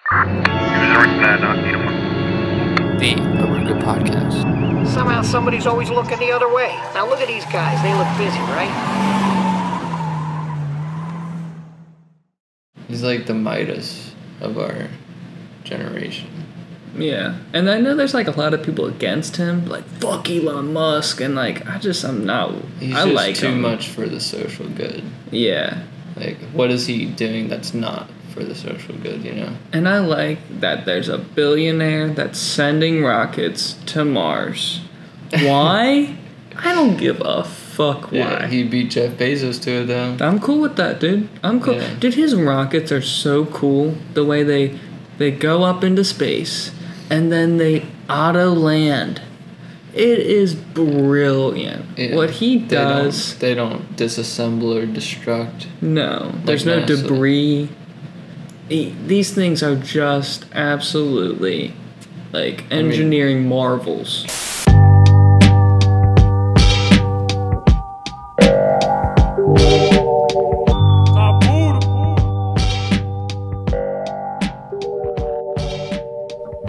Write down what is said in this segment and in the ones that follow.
The Oruga Podcast. Somehow somebody's always looking the other way. Now look at these guys. They look busy, right? He's like the Midas of our generation. Yeah, and I know there's like a lot of people against him, like fuck Elon Musk, and like I'm not. He's I just like too him. much for the social good. Yeah. Like, what is he doing that's not for the social good, you know? And I like that there's a billionaire that's sending rockets to Mars. Why? I don't give a fuck why. Yeah, he beat Jeff Bezos to it though. I'm cool with that, dude. I'm cool. Yeah. Dude, his rockets are so cool. The way they go up into space and then they auto land. It is brilliant. Yeah, what he does. They don't disassemble or destruct. No, there's like no NASA. debris. These things are just absolutely like engineering marvels.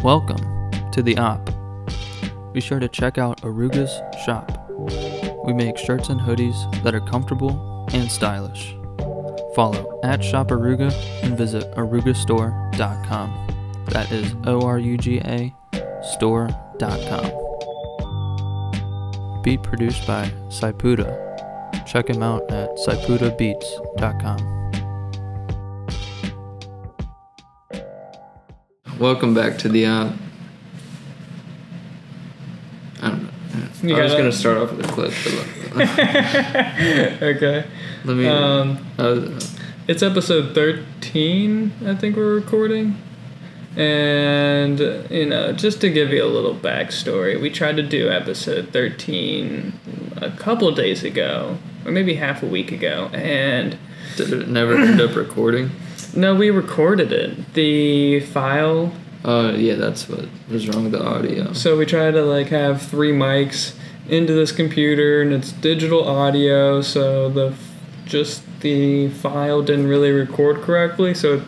Welcome to the Op. Be sure to check out Oruga's shop. We make shirts and hoodies that are comfortable and stylish. Follow @ShopOruga and visit orugastore.com. That is ORUGA store.com. Beat produced by Saipuda. Check him out at saipudabeats.com. Welcome back to the Op. I don't know. I was going to start off with a clip. Okay. Let me... It's episode 13, I think we're recording. And, just to give you a little backstory, we tried to do episode 13 a couple of days ago, or maybe half a week ago, and... Did it never end up recording? No, we recorded it. The file... Yeah, that's what was wrong with the audio. So we tried to, have 3 mics into this computer, and it's digital audio, so the file didn't really record correctly, so it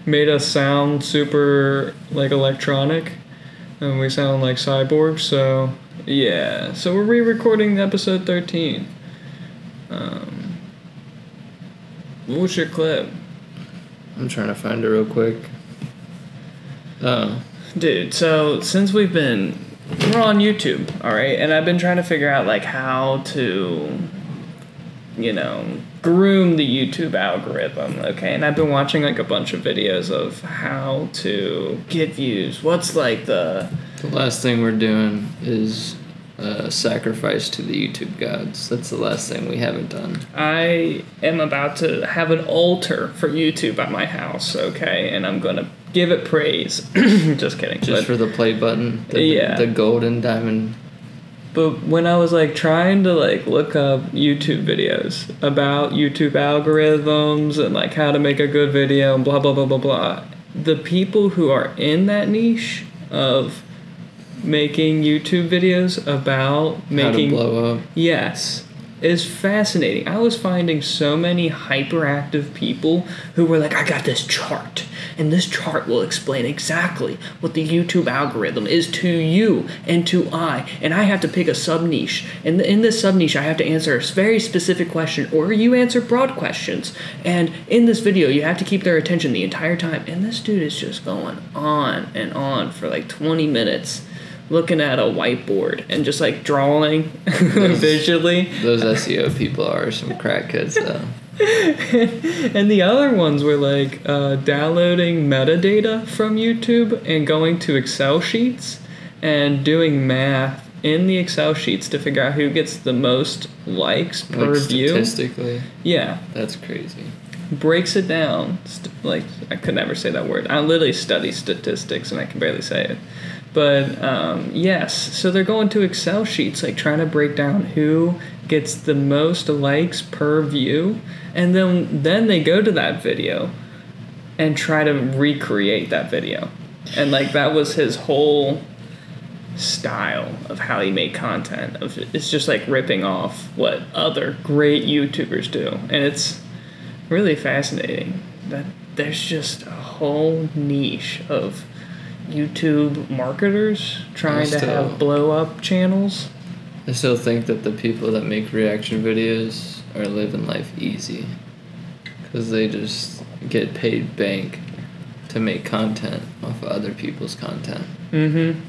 made us sound super electronic, and we sound like cyborgs. So yeah, so we're re-recording episode 13. What's your clip? I'm trying to find it real quick. Oh, dude, so since we're on YouTube, all right, and I've been trying to figure out how to groom the YouTube algorithm, okay? And I've been watching a bunch of videos of how to get views. What's the last thing we're doing is sacrifice to the YouTube gods. That's the last thing we haven't done. I am about to have an altar for YouTube at my house, okay? And I'm gonna give it praise. Just kidding. Just for the play button? The golden diamond. But when I was trying to look up YouTube videos about YouTube algorithms and how to make a good video and blah blah blah blah blah, the people who are in that niche of making YouTube videos about making how to blow up. Yes. Is fascinating. I was finding so many hyperactive people who were I got this chart, and this chart will explain exactly what the YouTube algorithm is to you and to I, and I have to pick a sub-niche, and in this sub-niche I have to answer a very specific question, or you answer broad questions, and in this video you have to keep their attention the entire time, and this dude is just going on and on for 20 minutes. Looking at a whiteboard and just drawing visually. Those SEO people are some crackheads though. And the other ones were downloading metadata from YouTube and going to Excel sheets and doing math in the Excel sheets to figure out who gets the most likes per view. Statistically? Yeah. That's crazy. Breaks it down. I could never say that word. I literally study statistics and I can barely say it. But, yes, so they're going to Excel sheets, trying to break down who gets the most likes per view, and then they go to that video and try to recreate that video. And, that was his whole style of how he made content. It's just, ripping off what other great YouTubers do. And it's really fascinating. there's just a whole niche of YouTube marketers trying to have blow up channels. I still think that the people that make reaction videos are living life easy, because they just get paid bank to make content off of other people's content. And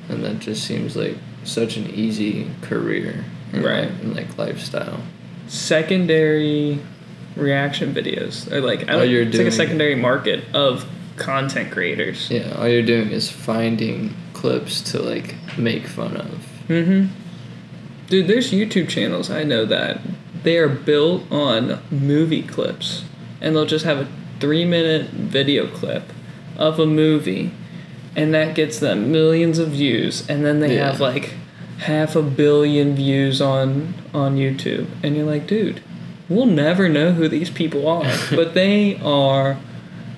that just seems like such an easy career, and like lifestyle. Secondary reaction videos are like, it's like a secondary market of content creators. Yeah, all you're doing is finding clips to like make fun of. Dude, there's YouTube channels, I know that they are built on movie clips, and they'll just have a 3-minute video clip of a movie, and that gets them millions of views, and then they have like 500 million views on YouTube, and you're like, dude, we'll never know who these people are, but they are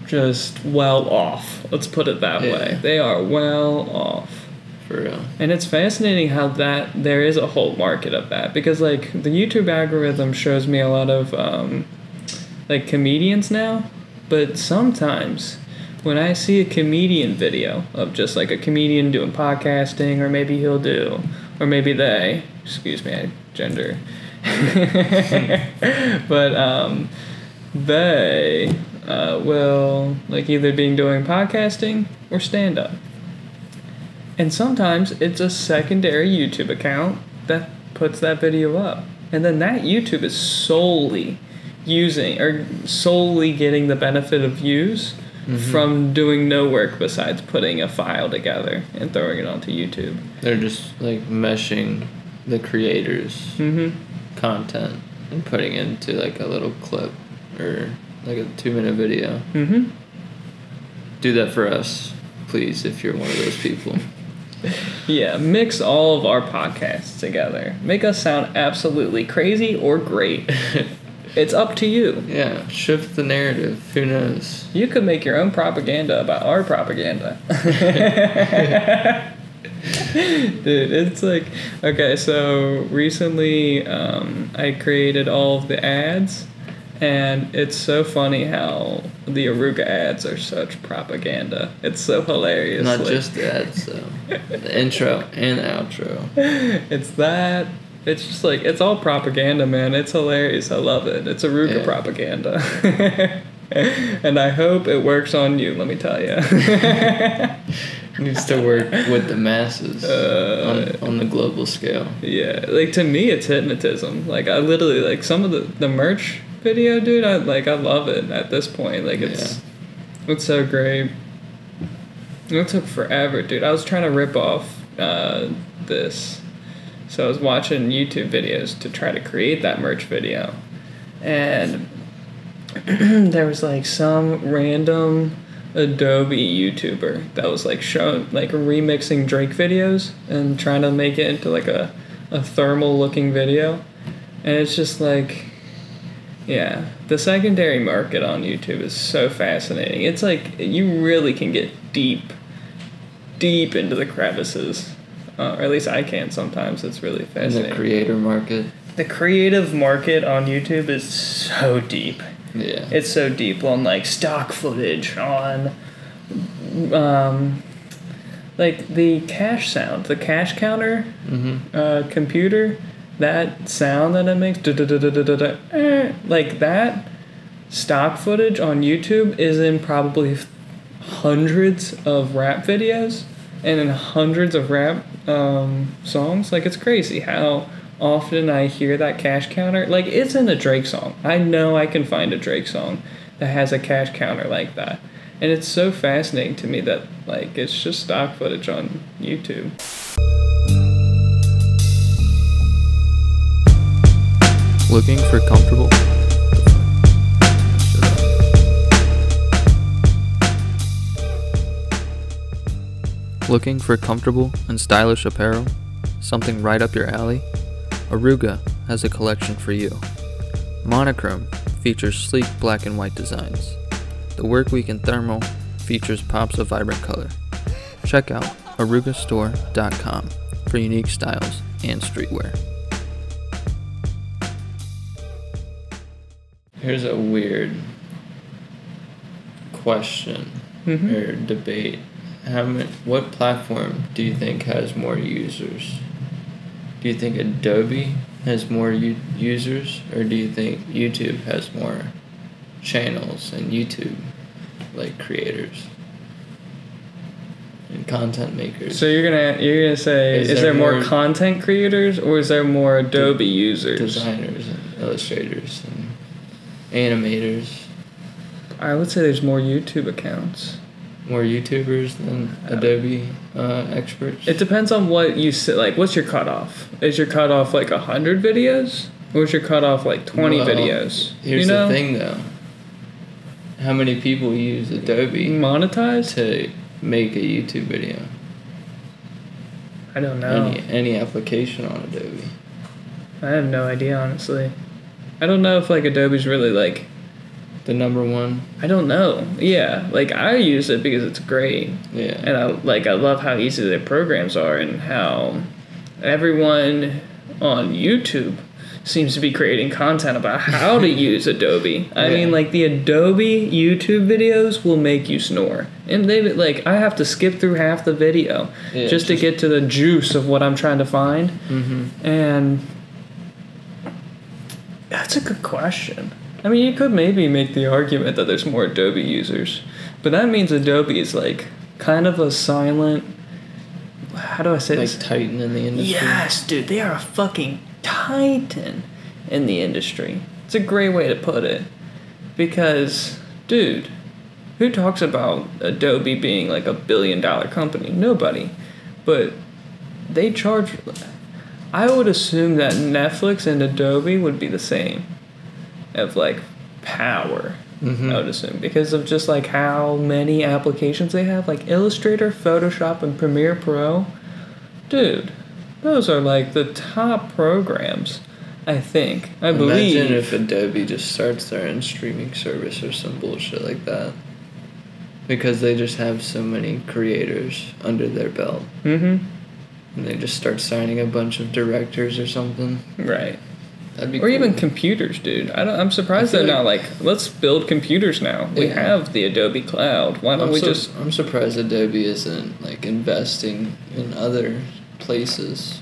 just well off. Let's put it that way. They are well off. For real. And it's fascinating how that there is a whole market of that, because like the YouTube algorithm shows me a lot of like comedians now, but sometimes when I see a comedian video of just like a comedian doing podcasting, or maybe they, excuse me, I gender, but they will like either be doing podcasting or stand up. And sometimes it's a secondary YouTube account that puts that video up. And then that YouTube is solely getting the benefit of views from doing no work besides putting a file together and throwing it onto YouTube. They're just like meshing the creators' content and putting it into like a little clip or like a 2-minute video. Do that for us, please, if you're one of those people. Yeah, mix all of our podcasts together. Make us sound absolutely crazy or great. It's up to you. Yeah, shift the narrative. Who knows? You could make your own propaganda about our propaganda. Dude, it's like, okay, so recently I created all of the ads, and it's so funny how the Oruga ads are such propaganda. It's so hilarious. Not just the ads, though. The intro and outro. It's just like, it's all propaganda, man. It's hilarious. I love it. It's Oruga propaganda. And I hope it works on you, let me tell you. It needs to work with the masses on the global scale. Yeah, like to me, it's hypnotism. Like I literally, like some of the merch video, dude, I love it at this point. Like it's so great. It took forever, dude. I was trying to rip off this. So I was watching YouTube videos to try to create that merch video. And there was like some random Adobe YouTuber that was like showing, like remixing Drake videos and trying to make it into like a thermal looking video. And it's just like, yeah, the secondary market on YouTube is so fascinating. It's like you really can get deep into the crevices. Or at least I can sometimes. It's really fascinating. And the creator market. The creative market on YouTube is so deep. Yeah. It's so deep on like stock footage, on like the cash sound, the cash counter computer, that sound that it makes, like that stock footage on YouTube is in probably hundreds of rap videos and in hundreds of rap songs. Like it's crazy how often I hear that cash counter. Like it's in a Drake song. I know I can find a Drake song that has a cash counter like that. And it's so fascinating to me that like it's just stock footage on YouTube. Looking for comfortable. Looking for comfortable and stylish apparel? Something right up your alley? Oruga has a collection for you. Monochrome features sleek black and white designs. The Workweek Thermal features pops of vibrant color. Check out orugastore.com for unique styles and streetwear. Here's a weird question Mm-hmm. or debate. What platform do you think has more users? Do you think Adobe has more users, or do you think YouTube has more channels and YouTube creators and content makers? So you're gonna say, is there more content creators, or is there more Adobe users? Designers and illustrators and animators. I would say there's more YouTube accounts. More YouTubers than Adobe experts? It depends on what you say. Like, what's your cutoff? Is your cutoff 100 videos? Or is your cutoff 20 videos? Here's the thing, though. How many people use Adobe monetize to make a YouTube video? I don't know. Any application on Adobe? I have no idea, honestly. I don't know if Adobe's really the number one. I don't know. Yeah, I use it because it's great. Yeah. And I love how easy their programs are, and how everyone on YouTube seems to be creating content about how to use Adobe. I mean, the Adobe YouTube videos will make you snore. And I have to skip through half the video just to get to the juice of what I'm trying to find. Mm-hmm. And that's a good question. I mean, you could maybe make the argument that there's more Adobe users, but that means Adobe is kind of a silent, how do I say this? Titan in the industry. Yes, dude, they are a fucking titan in the industry. It's a great way to put it, because, dude, who talks about Adobe being a $1 billion company? Nobody. But they charge. I would assume that Netflix and Adobe would be the same. Of power, mm-hmm. I would assume, because of just how many applications they have, Illustrator, Photoshop, and Premiere Pro. Dude, those are the top programs, I think. I believe. Imagine if Adobe just starts their own streaming service or some bullshit like that, because they just have so many creators under their belt. Mm-hmm. And they just start signing a bunch of directors or something. Right. That'd be or cool. even computers, dude. I'm surprised they're not let's build computers now. We have the Adobe Cloud. Why don't we just... I'm surprised Adobe isn't investing in other places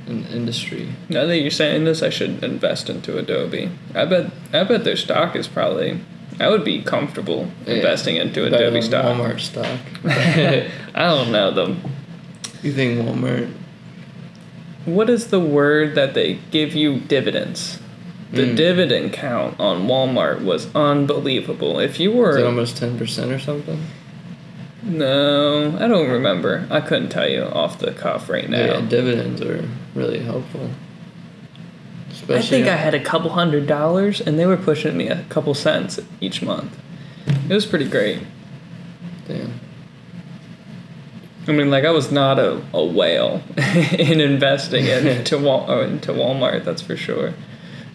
in the industry. Now that you're saying this, I should invest into Adobe. I bet their stock is probably... I would be comfortable investing into Adobe stock. Walmart stock. I don't know them. You think Walmart... What is the word that they give you? Dividends. The dividend count on Walmart was unbelievable. If you were... Is it almost 10% or something? No, I don't remember. I couldn't tell you off the cuff right now. Yeah, dividends are really helpful. I think I had a couple $100, and they were pushing me a couple cents each month. It was pretty great. Damn. I mean, I was not a whale in investing into Walmart, that's for sure.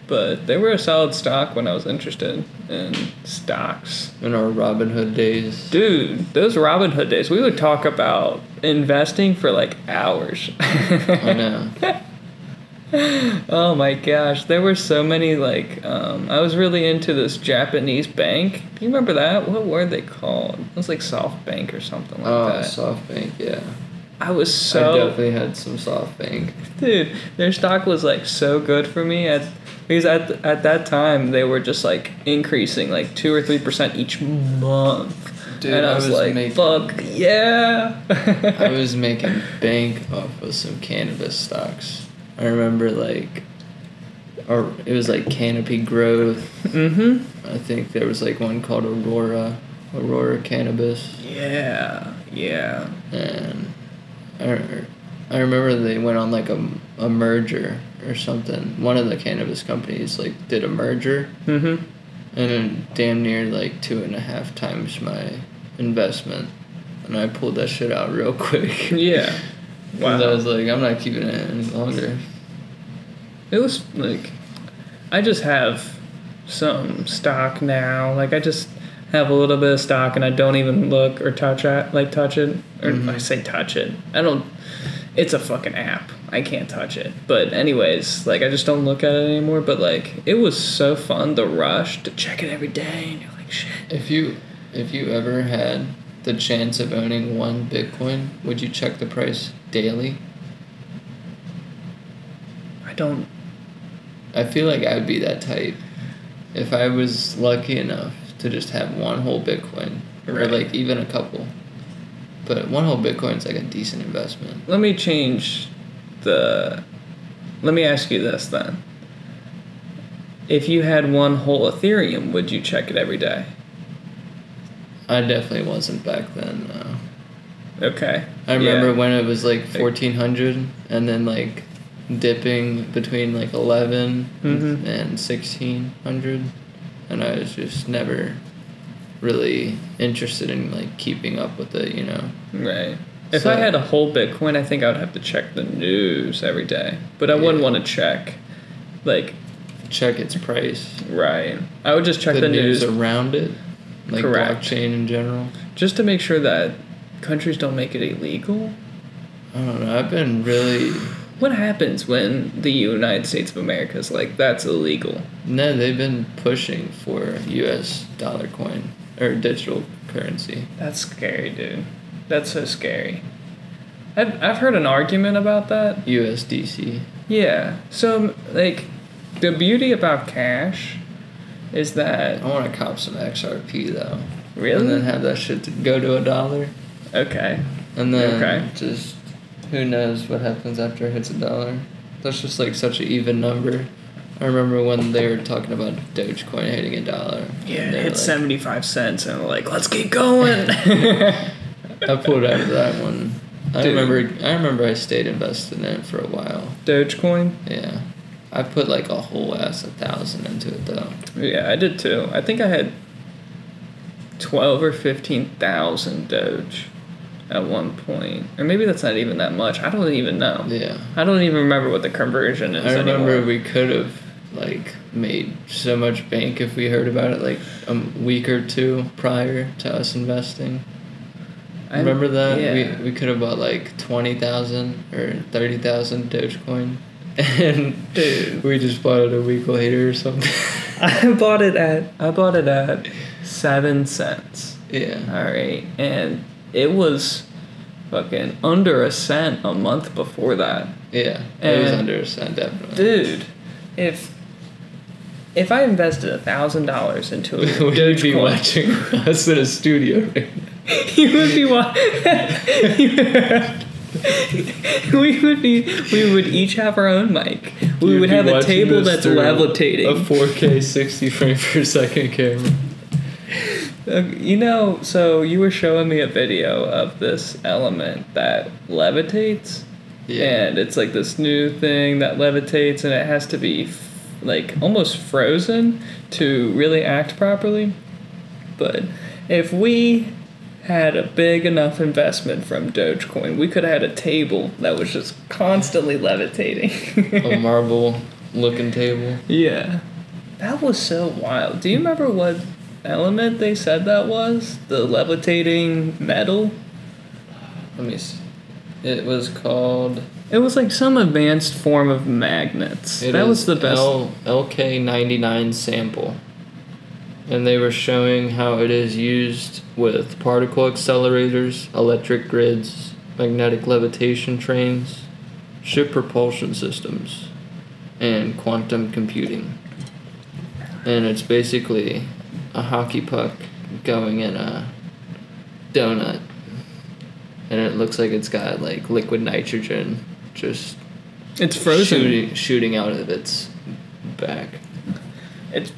But they were a solid stock when I was interested in stocks. In our Robinhood days. Dude, those Robinhood days, we would talk about investing for hours. I know. Oh my gosh, there were so many I was really into this Japanese bank. Do you remember that? What were they called? It was SoftBank or something that. SoftBank, yeah. I was I definitely had some SoftBank. Dude, their stock was so good for me because at that time they were just increasing 2 or 3% each month. Dude, and I was making, fuck yeah. I was making bank off of some cannabis stocks. I remember or it was Canopy Growth. Mm-hmm. I think there was one called Aurora Cannabis. Yeah. And I remember they went on a merger or something. One of the cannabis companies did a merger. Mm-hmm. And then damn near 2.5 times my investment, and I pulled that shit out real quick. Yeah. Wow. I was I'm not keeping it any longer. It was I just have some stock now. I just have a little bit of stock, and I don't even look or touch it. Or I say touch it. I don't. It's a fucking app. I can't touch it. But anyways, I just don't look at it anymore. But it was so fun, the rush to check it every day, and you're like, shit. If you ever had the chance of owning one Bitcoin, would you check the price daily? I feel like I would be that type. If I was lucky enough to just have one whole Bitcoin, or like even a couple. But one whole Bitcoin's like a decent investment. Let me ask you this then. If you had one whole Ethereum, would you check it every day? I definitely wasn't back then, no. Okay. I remember when it was like 1,400 and then like dipping between like 11 and 1,600, and I was just never really interested in like keeping up with it, you know. Right. If I had a whole Bitcoin, I think I would have to check the news every day, but I wouldn't want to check its price. Right. I would just check the news around it, like blockchain in general, just to make sure that countries don't make it illegal. I don't know. I've been really. What happens when the United States of America is like, that's illegal? No, they've been pushing for U.S. dollar coin or digital currency. That's scary, dude. That's so scary. I've heard an argument about that. USDC. Yeah. So, like, the beauty about cash is that... I want to cop some XRP, though. Really? And then have that shit go to $1. Okay. And then just... Who knows what happens after it hits $1? That's just like such an even number. I remember when they were talking about Dogecoin hitting $1. Yeah, it hit 75 cents, and like, let's keep going. I pulled out of that one. I remember I stayed invested in it for a while. Dogecoin? Yeah. I put like a whole ass 1,000 into it though. Yeah, I did too. I think I had 12 or 15,000 Doge at one point. Or maybe that's not even that much. I don't even know. Yeah. I don't even remember what the conversion is anymore. I remember we anymore. could have like made so much bank if we heard about it like a week or two prior to us investing. Remember that? Yeah. We could have bought like 20,000 or 30,000 Dogecoin. And dude, we just bought it a week later or something. I bought it at 7 cents. Yeah. Alright. And it was fucking under a cent a month before that. Yeah. It was under a cent, definitely. Dude, if I invested $1,000 into a Dogecoin, would be watching us in a studio right now. You would be we would each have our own mic. We would have a table that's levitating. A 4K 60 frame per second camera. You know, so you were showing me a video of this element that levitates. Yeah. And it's like this new thing that levitates, and it has to be like almost frozen to really act properly. But if we had a big enough investment from Dogecoin, we could have had a table that was just constantly levitating. A marble looking table. Yeah. That was so wild. Do you remember what element they said that was? The levitating metal? Let me see. It was called... It was like some advanced form of magnets. That was the best. LK99 sample. And they were showing how it is used with particle accelerators, electric grids, magnetic levitation trains, ship propulsion systems, and quantum computing. And it's basically a hockey puck going in a donut. And it looks like it's got like liquid nitrogen just... It's frozen. Shooting out of its back. It's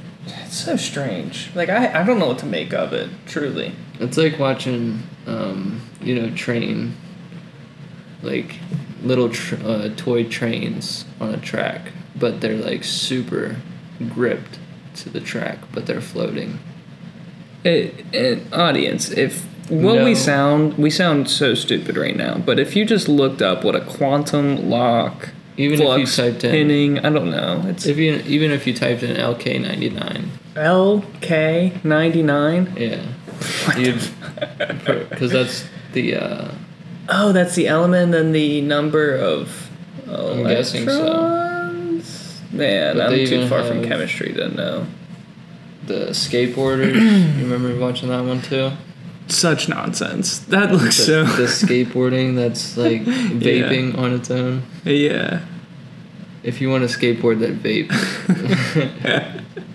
so strange. Like, I don't know what to make of it, truly. It's like watching, train, like, little toy trains on a track, but they're, like, super gripped to the track, but they're floating. Audience, we sound so stupid right now, but if you just looked up what a quantum lock... Even flux, if you typed in pinning, I don't know. Even if you typed in LK99. LK99? Yeah. Because that's the... Oh, that's the element and the number of electrons? I'm guessing so. Man, but I'm too far from chemistry to know. the skateboarders. You remember watching that one too? Such nonsense. That looks The skateboarding that's like vaping on its own. Yeah. If you want to skateboard that vape,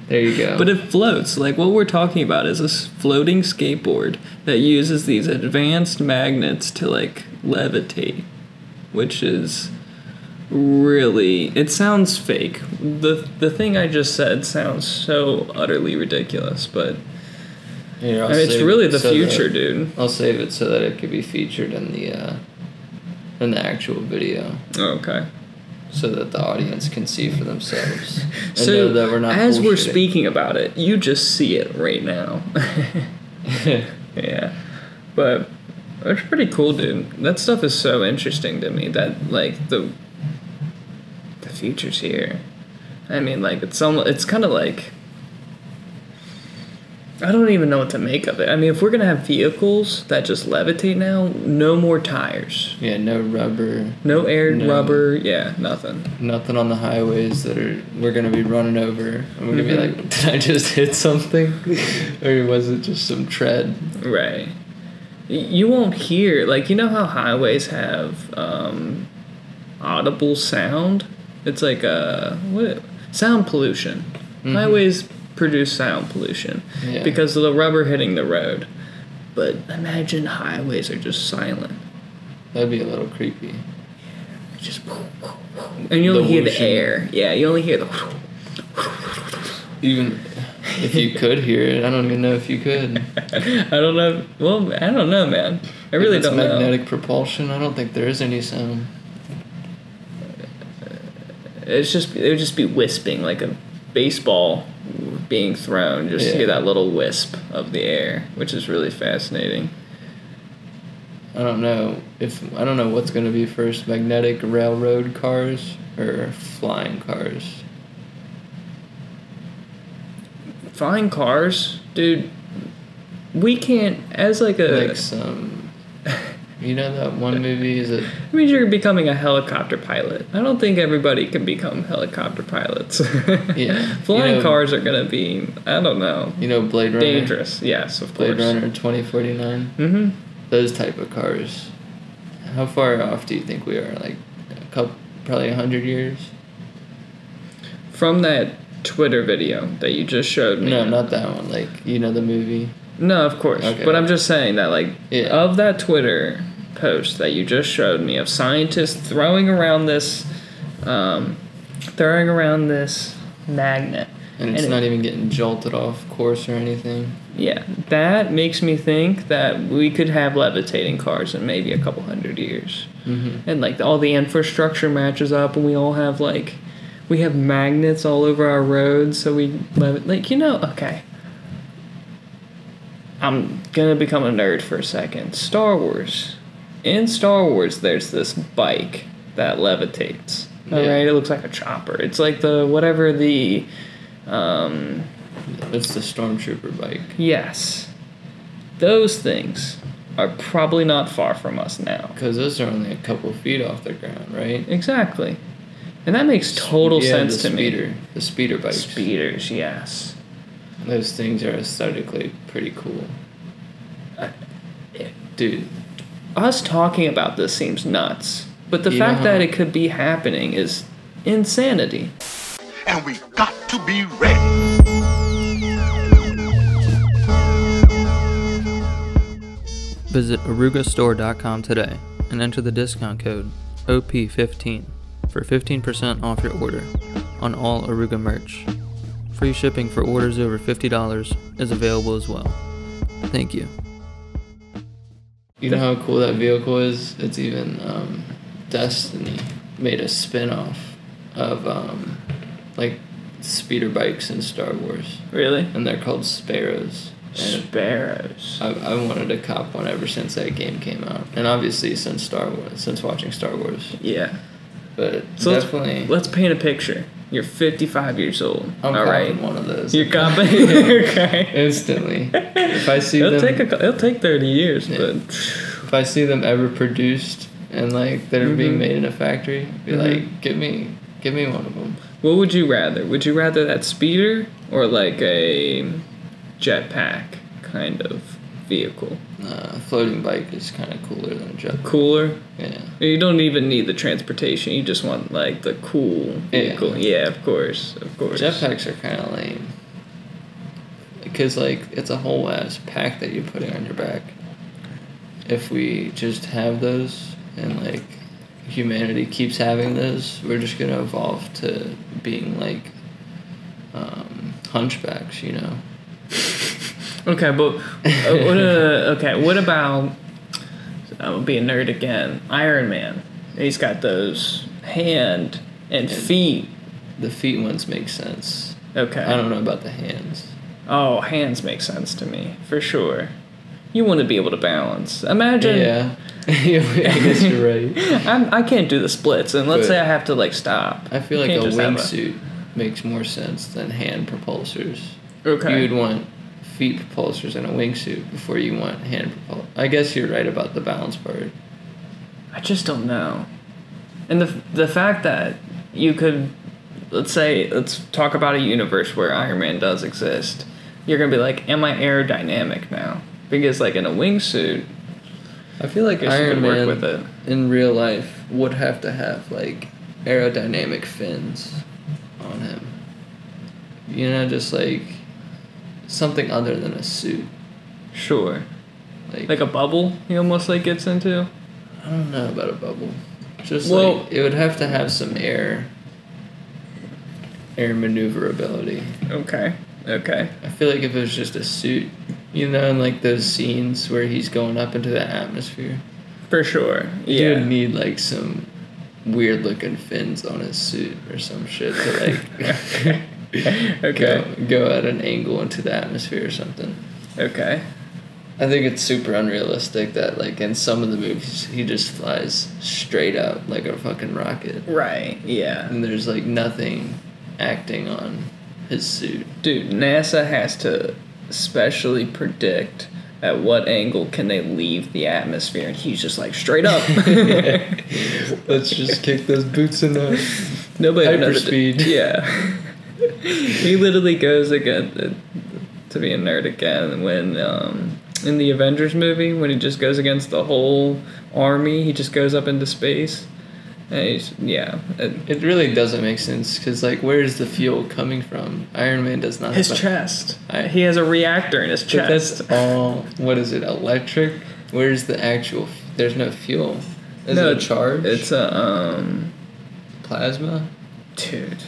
there you go. But it floats. Like, what we're talking about is a floating skateboard that uses these advanced magnets to, like, levitate, which is really... It sounds fake. The thing I just said sounds so utterly ridiculous, but... Here, it's really the future, dude. I'll save it so that it could be featured in the actual video. Okay. So that the audience can see for themselves. And So, know that we're not as we're bullshitting. speaking about it, you just see it right now. Yeah. But it's pretty cool, dude. That stuff is so interesting to me. That, like, the future's here. I mean, like, it's kind of like... I don't even know what to make of it. I mean, if we're going to have vehicles that just levitate now, no more tires. Yeah, no rubber. No rubber. Yeah, nothing. Nothing on the highways that we're going to be running over. And we're going to be like, did I just hit something? Or was it just some tread? Right. You won't hear, like, you know how highways have audible sound? It's like sound pollution. Mm-hmm. Highways produce sound pollution because of the rubber hitting the road. But imagine highways are just silent. That'd be a little creepy. Just and you only hear the air. Yeah, you only hear the... Even if you could hear it, I don't even know if you could. I don't know. Well, I don't know, man. I really don't know. Magnetic propulsion, I don't think there is any sound. It would just be wisping like a baseball being thrown. Just hear that little wisp of the air, which is really fascinating. I don't know what's going to be first, magnetic railroad cars or flying cars. Flying cars, dude. We can't, as like some, you know that one movie, is it? It means you're becoming a helicopter pilot. I don't think everybody can become helicopter pilots. Yeah. Flying cars are going to be, I don't know. You know Blade Runner? Dangerous, yes, of course. Blade Runner 2049? Mm-hmm. Those type of cars. How far off do you think we are? Like probably 100 years? From that Twitter video that you just showed me. No, not that one. Like, you know the movie? No, of course. Okay. But I'm just saying that, like, of that Twitter post that you just showed me of scientists throwing around this magnet. And it's not even getting jolted off course or anything. Yeah, that makes me think that we could have levitating cars in maybe a couple 100 years. Mm-hmm. And, like, all the infrastructure matches up, and we all have, like, we have magnets all over our roads, so we, like, okay. I'm gonna become a nerd for a second. Star Wars. In Star Wars, there's this bike that levitates. Alright, it looks like a chopper. It's like it's the Stormtrooper bike. Yes. Those things are probably not far from us now. Because those are only a couple feet off the ground, right? Exactly. And that makes total sense to me. The speeder bikes. Speeders, yes. Those things are aesthetically pretty cool. Dude. Us talking about this seems nuts. But the fact that it could be happening is insanity. And we got to be ready. Visit orugastore.com today and enter the discount code OP15 for 15% off your order on all Oruga merch. Free shipping for orders over $50 is available as well. Thank you. You know how cool that vehicle is? It's even Destiny made a spin-off of like speeder bikes in Star Wars. Really? And they're called Sparrows. Sparrows. I wanted to cop one ever since that game came out, and obviously since watching Star Wars. Yeah. But so definitely. Let's paint a picture. You're 55 years old. I'm copping one of those. You're copping? Okay. Instantly. If I see them... It'll take 30 years, but... If I see them ever produced and, like, that are being made in a factory, be like, give me one of them. What would you rather? Would you rather that speeder or like a jetpack kind of vehicle? Floating bike is kind of cooler than a jetpack. Cooler? Yeah. You don't even need the transportation. You just want like the cool vehicle. Yeah, of course. Jetpacks are kind of lame. Because like it's a whole ass pack that you're putting on your back. If we just have those and like humanity keeps having those, we're just gonna evolve to being like hunchbacks, you know. Okay, but what about? I'm gonna be a nerd again. Iron Man. He's got those hand and feet. The feet ones make sense. Okay. I don't know about the hands. Oh, hands make sense to me for sure. You want to be able to balance. Imagine. Yeah. I guess you're right. I can't do the splits, and let's say I have to like stop. I feel like a wingsuit makes more sense than hand propulsors. Okay. You would want feet propulsors in a wingsuit before you want hand propulsors. I guess you're right about the balance part. I just don't know. And the fact that you could, let's talk about a universe where Iron Man does exist. You're going to be like, am I aerodynamic now? Because like in a wingsuit, I feel like Iron Man with it in real life would have to have like aerodynamic fins on him. You know, just like something other than a suit. Sure. Like a bubble he almost like gets into? I don't know about a bubble. Just like it would have to have some air maneuverability. Okay. I feel like if it was just a suit, you know, in like those scenes where he's going up into the atmosphere. For sure. Yeah. You would need like some weird looking fins on his suit or some shit to like go at an angle into the atmosphere or something. Okay. I think it's super unrealistic that like in some of the movies he just flies straight up like a fucking rocket. Right, yeah. And there's like nothing acting on his suit. Dude, NASA has to specially predict at what angle can they leave the atmosphere, and he's just like straight up. Let's just kick those boots in the hyperspeed. Yeah. He literally goes again, to be a nerd again, when in the Avengers movie, when he just goes against the whole army, he just goes up into space. And it really doesn't make sense, because like, where's the fuel coming from? Iron Man does not. His chest. He has a reactor in his chest. That's all. What is it? Electric? Where's the actual? There's no fuel. Is it a charge? It's a plasma. Dude,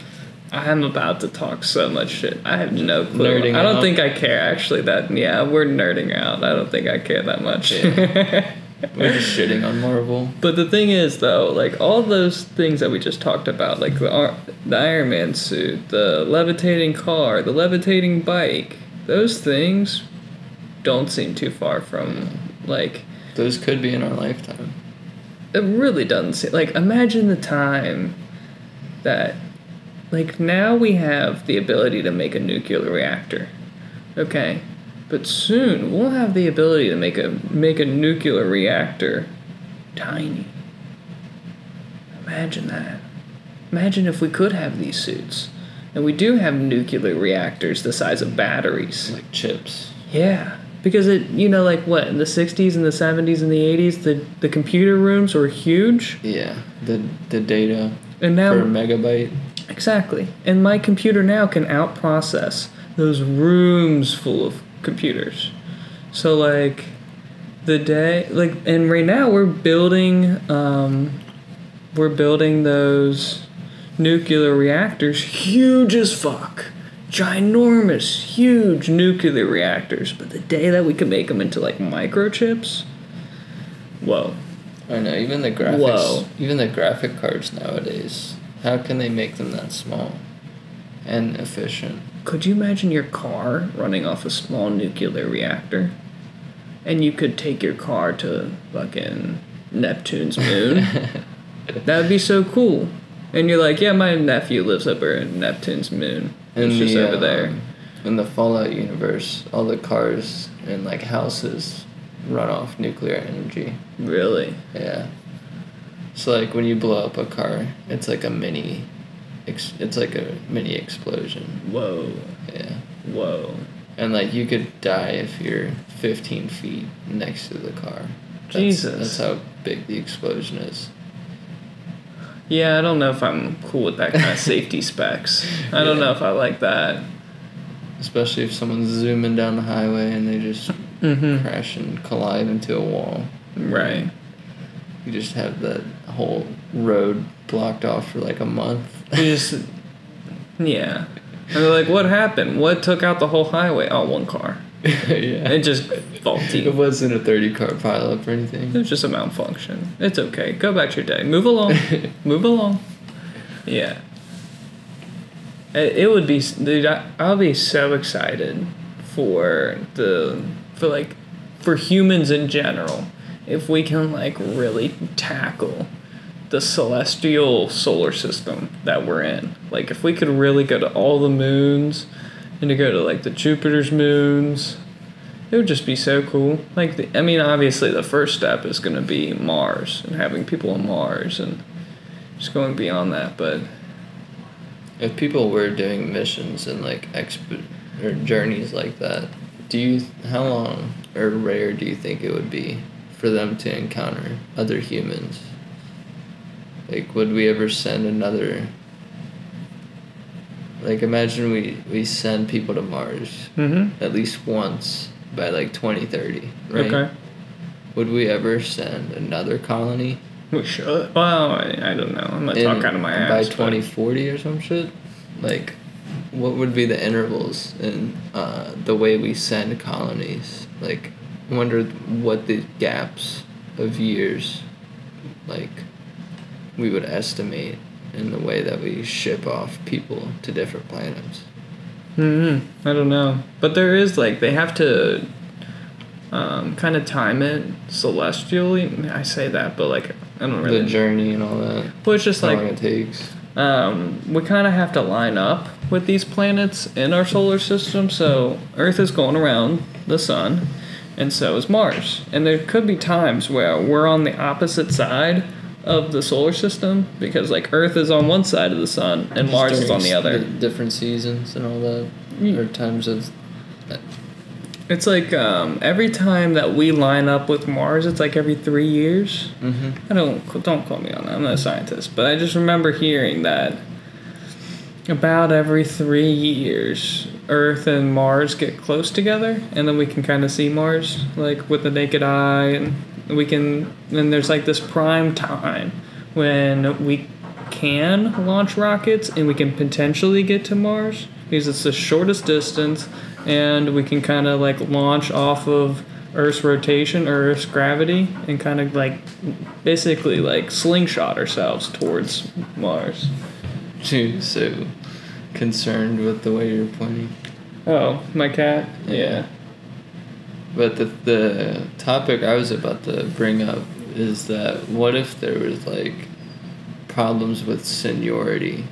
I'm about to talk so much shit. I have no clue. Nerding I don't think I care. Actually, we're nerding out. I don't think I care that much. Yeah. We're just shitting on Marvel. But the thing is, though, like, all those things that we just talked about, like the Iron Man suit, the levitating car, the levitating bike, those things don't seem too far from, like... Those could be in our lifetime. It really doesn't seem... Like, imagine the time that... Like, now we have the ability to make a nuclear reactor. Okay? But soon, we'll have the ability to make a nuclear reactor tiny. Imagine that. Imagine if we could have these suits. And we do have nuclear reactors the size of batteries. Like chips. Yeah. Because in the 60s and the 70s and the 80s, the computer rooms were huge. Yeah. The data and now, per megabyte. Exactly. And my computer now can outprocess those rooms full of computers. So like and right now we're building those nuclear reactors, huge as fuck, ginormous, huge nuclear reactors. But the day that we can make them into like microchips, whoa. I know, even the graphic cards nowadays, how can they make them that small and efficient? Could you imagine your car running off a small nuclear reactor? And you could take your car to fucking Neptune's moon? That would be so cool. And you're like, yeah, my nephew lives over in Neptune's moon. It's just over there. In the Fallout universe, all the cars and like houses run off nuclear energy. Really? Yeah. So like when you blow up a car, it's like a mini it's like a mini explosion. Whoa. Yeah. Whoa. And like you could die if you're 15 feet next to the car. Jesus. That's how big the explosion is. Yeah, I don't know if I'm cool with that kind of safety specs. I don't know if I like that. Especially if someone's zooming down the highway and they just crash and collide into a wall. Right. You just have that whole road blocked off for like a month. Yeah. And they're like, what happened? What took out the whole highway? Oh, one car. Yeah. It just faulty. It wasn't a 30-car pileup or anything. It was just a malfunction. It's okay. Go back to your day. Move along. Move along. Yeah. It would be, dude, I'll be so excited for humans in general if we can like really tackle the celestial solar system that we're in. Like if we could really go to all the moons and to go to like the Jupiter's moons, it would just be so cool. Like obviously the first step is going to be Mars and having people on Mars and just going beyond that. But if people were doing missions and like or journeys like that, how long or rare do you think it would be for them to encounter other humans? Like, would we ever send another... Like, imagine we send people to Mars at least once by, like, 2030, right? Okay. Would we ever send another colony? We should. Well, I don't know. I'm not talking out of my ass. By 2040 or some shit? Like, what would be the intervals in the way we send colonies? Like, I wonder what the gaps of years, like... we would estimate in the way that we ship off people to different planets. I don't know. But there is, like, they have to kind of time it celestially. I say that, but, like, I don't really... The journey and all that. Well, it's just, how like... long it takes. We kind of have to line up with these planets in our solar system. So Earth is going around the sun, and so is Mars. And there could be times where we're on the opposite side of the solar system, because like Earth is on one side of the sun and Mars is on the other. Different seasons and all that, or times of. It's like every time that we line up with Mars, it's like every 3 years. Don't quote me on that. I'm not a scientist, but I just remember hearing that about every 3 years, Earth and Mars get close together, and then we can kind of see Mars like with the naked eye, and then there's like this prime time when we can launch rockets and we can potentially get to Mars because it's the shortest distance, and we can kind of like launch off of Earth's rotation or Earth's gravity and kind of like basically like slingshot ourselves towards Mars. Dude, so concerned with the way you're pointing. Oh, my cat? Yeah. But the topic I was about to bring up is that what if there was like problems with seniority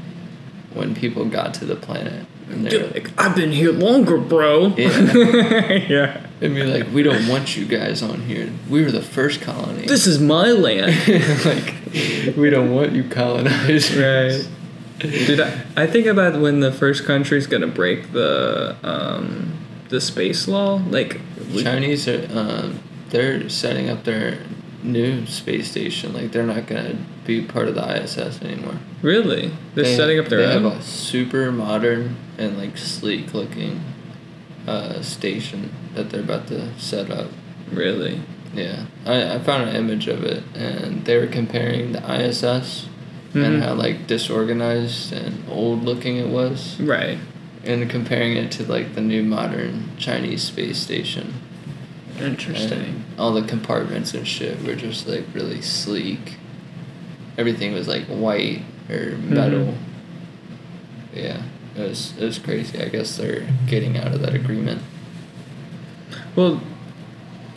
when people got to the planet? And they're like, I've been here longer, bro. Yeah. Yeah. It'd be like, we don't want you guys on here. We were the first colony. This is my land. Like, we don't want you colonized. Right. Dude, I think about when the first country's gonna break the space law. Like Chinese are they're setting up their new space station. Like they're not gonna be part of the ISS anymore. Really? They're setting up their own? They have a super modern and like sleek looking station that they're about to set up. Really? Yeah. I found an image of it, and they were comparing the ISS and how like disorganized and old looking it was. Right. And comparing it to like the new modern Chinese space station. Interesting. And all the compartments and shit were just like really sleek. Everything was like white or metal. Yeah, it was crazy. I guess they're getting out of that agreement. Well,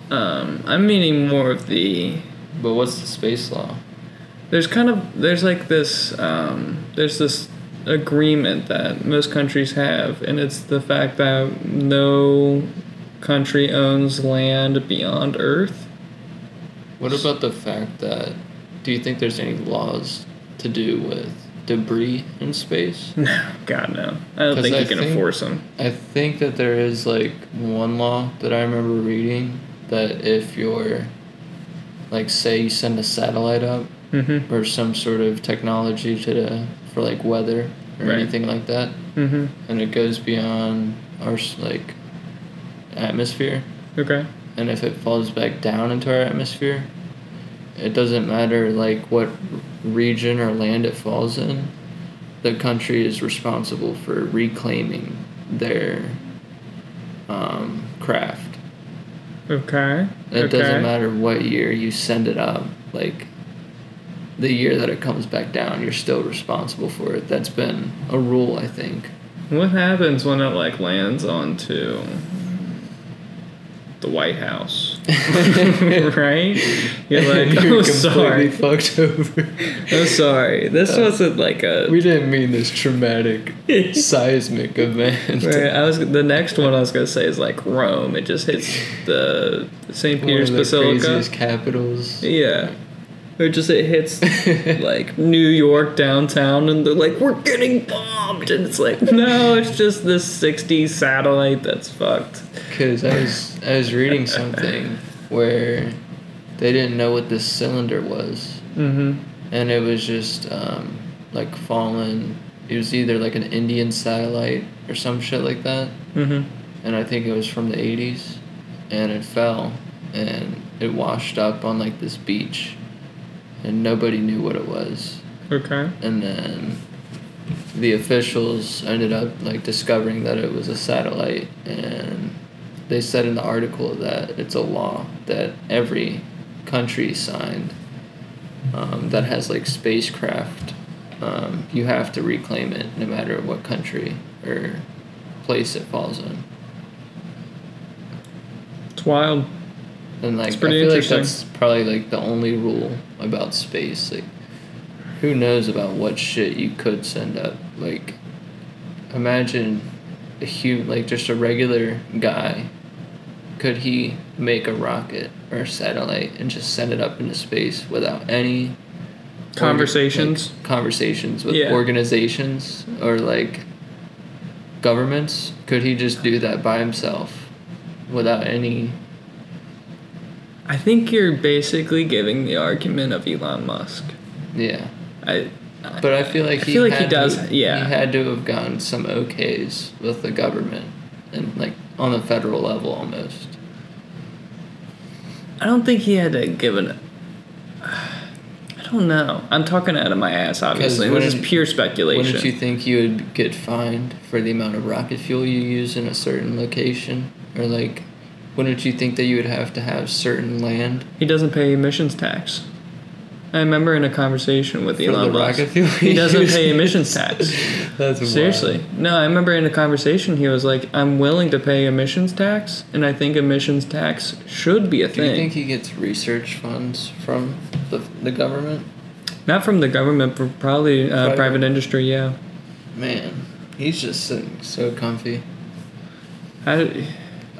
I'm meaning more of the... But what's the space law? There's this agreement that most countries have, and it's the fact that no country owns land beyond Earth. What about the fact that, do you think there's any laws to do with debris in space? No, God, no. I don't think you can enforce them. I think that there is, like, one law that I remember reading that if you're, like, say you send a satellite up or some sort of technology for, like, weather or anything like that, and it goes beyond our, like, atmosphere. Okay. And if it falls back down into our atmosphere, it doesn't matter, like, what region or land it falls in. The country is responsible for reclaiming their craft. Okay. It doesn't matter what year you send it up. Like, the year that it comes back down, you're still responsible for it. That's been a rule, I think. What happens when it, like, lands onto the White House? Right? You're like, you're sorry. Fucked over. I'm sorry. This wasn't like a... We didn't mean this traumatic seismic event. Right, the next one I was going to say is like Rome. It just hits the St. Peter's Basilica. One of the craziest capitals. Yeah. Or just it hits like New York downtown and they're like, we're getting bombed. And it's like, no, it's just this 60s satellite that's fucked. Because I was reading something where they didn't know what this cylinder was. And it was just like fallen. It was either like an Indian satellite or some shit like that. And I think it was from the 80s. And it fell and it washed up on like this beach. And nobody knew what it was. Okay. And then the officials ended up like discovering that it was a satellite, and they said in the article that it's a law that every country signed that has like spacecraft. You have to reclaim it no matter what country or place it falls in. It's wild. And like, it's I pretty feel like interesting. that's probably like the only rule about space. Like, who knows about what shit you could send up? Like, imagine like just a regular guy. Could he make a rocket or a satellite and just send it up into space without any conversations? Conversations with organizations or like governments? Could he just do that by himself without any? I think you're basically giving the argument of Elon Musk. Yeah. But I feel like he does. He had to have gotten some okays with the government and like on the federal level almost. I don't think he had to give an. I don't know. I'm talking out of my ass, obviously. This is pure speculation. Wouldn't you think you would get fined for the amount of rocket fuel you use in a certain location? Or like, wouldn't you think that you would have to have certain land? He doesn't pay emissions tax. I remember in a conversation with Elon Musk, he doesn't pay emissions tax. That's seriously. Wild. No, I remember in a conversation he was like, I'm willing to pay emissions tax, and I think emissions tax should be a thing. Do you think he gets research funds from the government? Not from the government, but probably private industry, yeah. Man, he's just sitting so comfy. I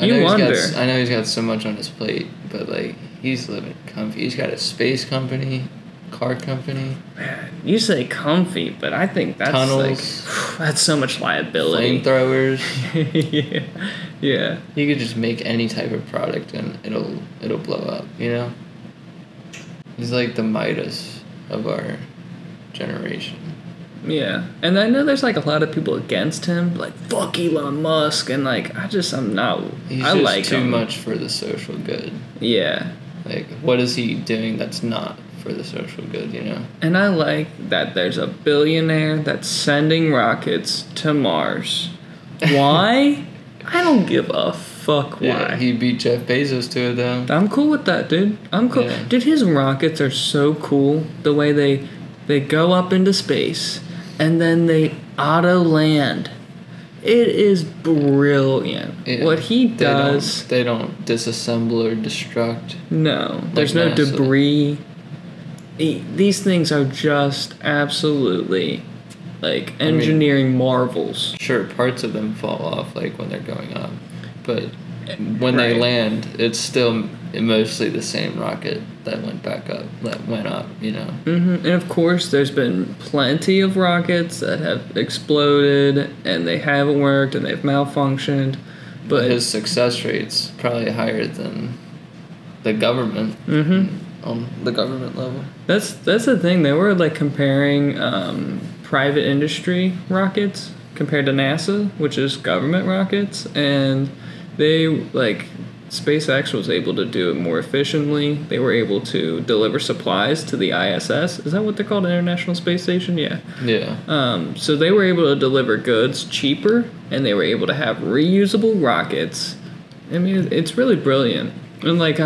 know he's got so much on his plate, but like, he's living comfy. He's got a space company, car company. Man, you say comfy, but I think that's tunnels, like that's so much liability. Flamethrowers. Yeah. You could just make any type of product and it'll blow up, you know? He's like the Midas of our generation. Yeah, and I know there's like a lot of people against him, like fuck Elon Musk, and like I'm not. He's I just like too him. much for the social good. Yeah. Like, what is he doing that's not for the social good, you know? And I like that there's a billionaire that's sending rockets to Mars. Why? I don't give a fuck why. Yeah, he beat Jeff Bezos to it though. I'm cool with that, dude. I'm cool. Yeah. Dude, his rockets are so cool. The way they go up into space and then they auto land. It is brilliant. Yeah, what he does. They don't disassemble or destruct. No, there's like no NASA. debris. These things are just absolutely like engineering marvels. Sure, parts of them fall off like when they're going up, but when they Right. land, it's still mostly the same rocket that went up, you know. And of course, there's been plenty of rockets that have exploded and they haven't worked and they've malfunctioned. But his success rate's probably higher than the government on the government level. that's the thing. They were like comparing private industry rockets compared to NASA, which is government rockets, and they like SpaceX was able to do it more efficiently. They were able to deliver supplies to the ISS. Is that what they're called? International Space Station? Yeah. Yeah. So they were able to deliver goods cheaper, and they were able to have reusable rockets. I mean, it's really brilliant. And like,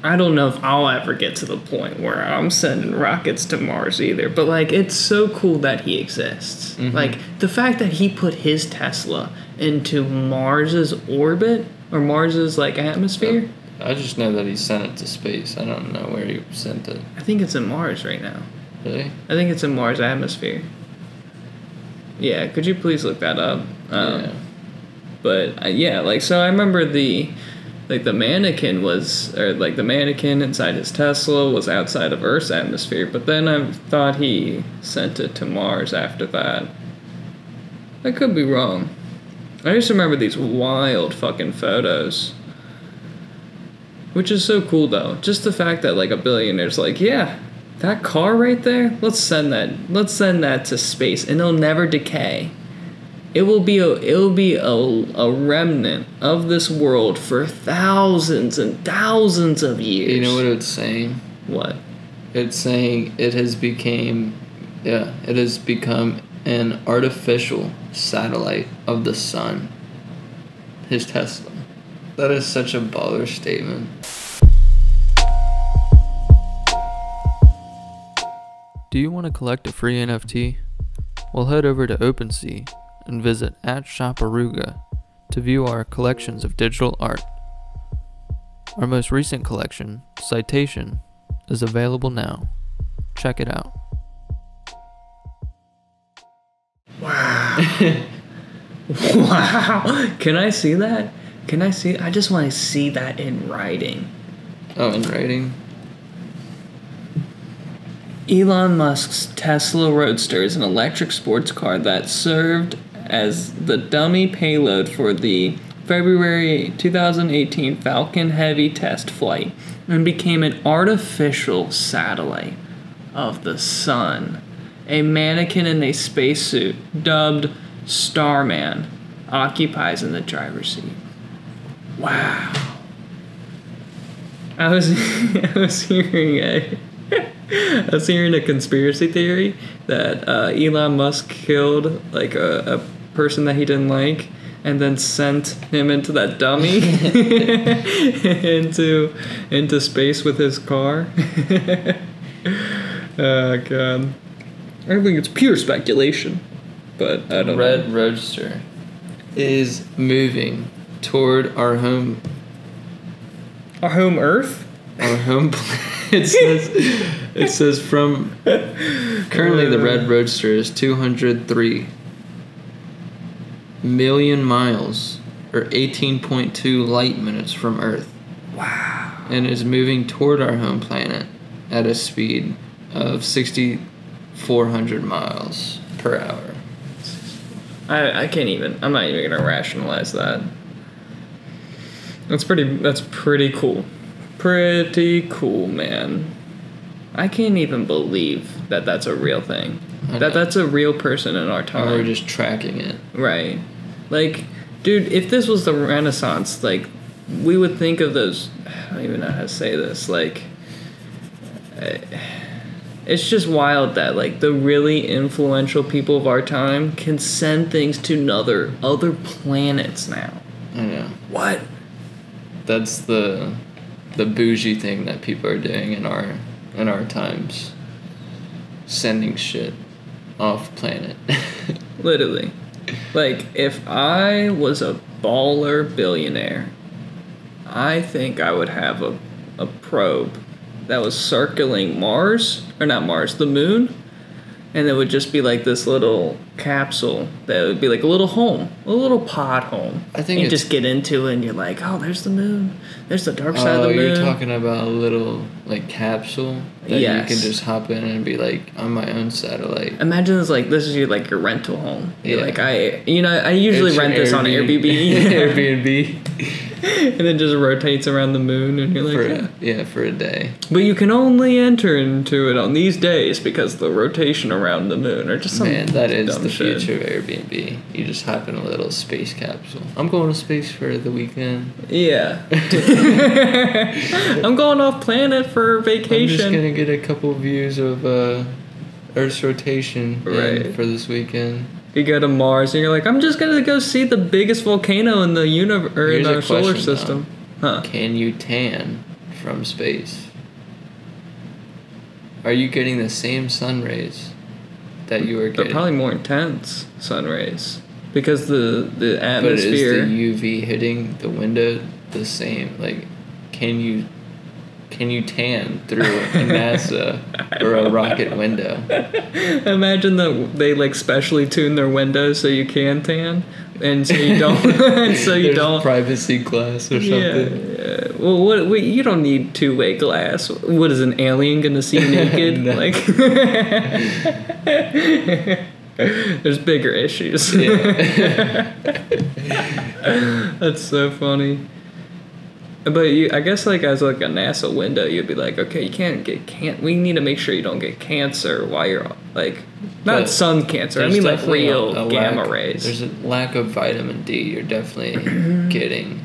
I don't know if I'll ever get to the point where I'm sending rockets to Mars either, but like, it's so cool that he exists. Like, the fact that he put his Tesla into Mars's orbit, or Mars's like atmosphere. I just know that he sent it to space. I don't know where he sent it. I think it's in Mars right now. Really? I think it's in Mars atmosphere. Yeah, could you please look that up? Yeah. But yeah, like, so I remember the mannequin the mannequin inside his Tesla was outside of Earth's atmosphere, but then I thought he sent it to Mars after that. I could be wrong. I just remember these wild fucking photos. Which is so cool though. Just the fact that like a billionaire's like, yeah, that car right there, let's send that to space and it'll never decay. It will be a remnant of this world for thousands and thousands of years. You know what it's saying? What? It's saying it has become an artificial satellite of the sun. His Tesla. That is such a baller statement. Do you want to collect a free NFT? Well, head over to OpenSea and visit @ShopOruga to view our collections of digital art. Our most recent collection, Citation, is available now. Check it out. Wow. Wow. Can I see that? I just want to see that in writing. Oh, in writing? Elon Musk's Tesla Roadster is an electric sports car that served as the dummy payload for the February 2018 Falcon Heavy test flight and became an artificial satellite of the sun. A mannequin in a spacesuit, dubbed Starman, occupies in the driver's seat. Wow. I was hearing a conspiracy theory that Elon Musk killed like a person that he didn't like and then sent him into that dummy into space with his car. Oh god. I think it's pure speculation, but I don't know. Red Roadster is moving toward our home. Our home Earth? Our home it says from currently the Red Roadster is 203 million miles or 18.2 light minutes from Earth. Wow. And is moving toward our home planet at a speed of 6,400 miles per hour. I can't even. I'm not even gonna rationalize that. That's pretty cool. Pretty cool, man. I can't even believe that that's a real thing. That's a real person in our time. And we're just tracking it. Right. Like, dude, if this was the Renaissance, like, we would think of those. I don't even know how to say this. Like, it's just wild that like the really influential people of our time can send things to other planets now. I know. What? That's the bougie thing that people are doing in our times. Sending shit off planet. Literally. Like, if I was a baller billionaire, I think I would have a probe that was circling Mars, or not Mars, the moon, and it would just be like this little capsule that would be like a little home, a little pod home. I think you just get into it and you're like, oh, there's the moon, there's the dark side of the moon. You're talking about a little like capsule that you can just hop in and be like on my own satellite. Imagine it's like this is your rental home. You're like I usually rent this on Airbnb. Airbnb. And then just rotates around the moon, and you're like, for a day. But you can only enter into it on these days because of the rotation around the moon, or just some that is dumb the shit. future of Airbnb. You just hop in a little space capsule. I'm going to space for the weekend. Yeah. I'm going off planet for vacation. I'm just gonna get a couple views of Earth's rotation for this weekend. You go to Mars and you're like, I'm just gonna go see the biggest volcano in the universe or in our solar system. Huh? Can you tan from space? Are you getting the same sun rays that you were getting? They're probably more intense sun rays because the atmosphere. But is the UV hitting the window the same? Like, can you tan through a NASA or a rocket window? Imagine that they specially tune their windows so you can tan, and so you don't. And so you don't. Privacy glass or something. Yeah. Well, what? You don't need two-way glass. What is an alien gonna see naked? There's bigger issues. Yeah. That's so funny. But I guess as a NASA window, you'd be like, okay, you can't get we need to make sure you don't get cancer while you're not sun cancer. I mean real gamma rays. There's a lack of vitamin D. You're definitely getting,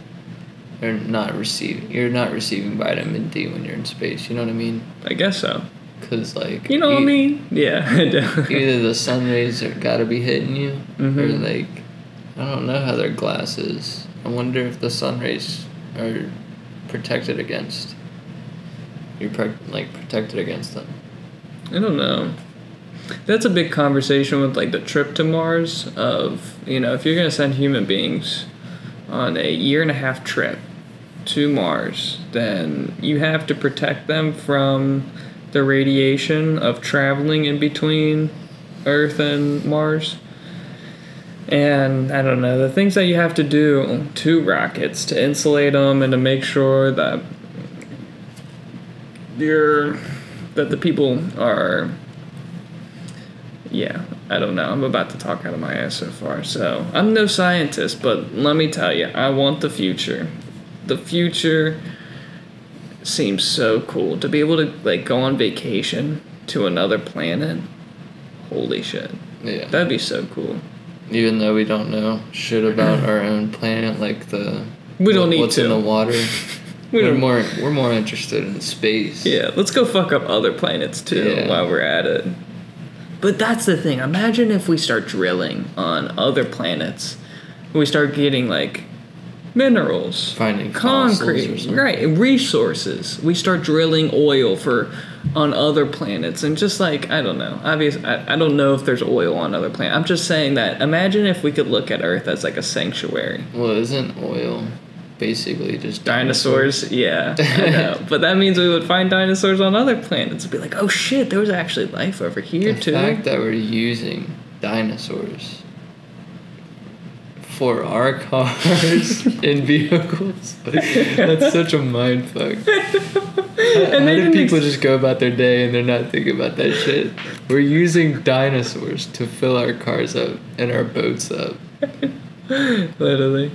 or not receiving. You're not receiving vitamin D when you're in space. You know what I mean? I guess so. Cause you know what I mean? Yeah. Either the sun rays are gotta be hitting you, or I don't know how their glass is. I wonder if the sun rays are protected against. You're protected against them. I don't know. That's a big conversation with the trip to Mars of, if you're going to send human beings on a 1.5-year trip to Mars, then you have to protect them from the radiation of traveling in between Earth and Mars. And I don't know, the things that you have to do to rockets to insulate them and to make sure that the people are, I don't know. I'm about to talk out of my ass so far. So I'm no scientist, but let me tell you, I want the future. The future seems so cool to be able to go on vacation to another planet. Holy shit. Yeah. That'd be so cool. Even though we don't know shit about our own planet, we don't need what's to. in the water. We're more interested in space. Yeah, let's go fuck up other planets too while we're at it. But that's the thing. Imagine if we start drilling on other planets. We start getting minerals, finding concrete, right? Resources. We start drilling oil on other planets, and just I don't know. Obviously, I don't know if there's oil on other planets. I'm just saying that. Imagine if we could look at Earth as a sanctuary. Well, isn't oil basically just dinosaurs? Yeah, I know. But that means we would find dinosaurs on other planets and be like, oh shit, there was actually life over here too. The fact that we're using dinosaurs for our cars and vehicles, that's such a mind fuck. How do people just go about their day and they're not thinking about that shit? We're using dinosaurs to fill our cars up and our boats up. Literally.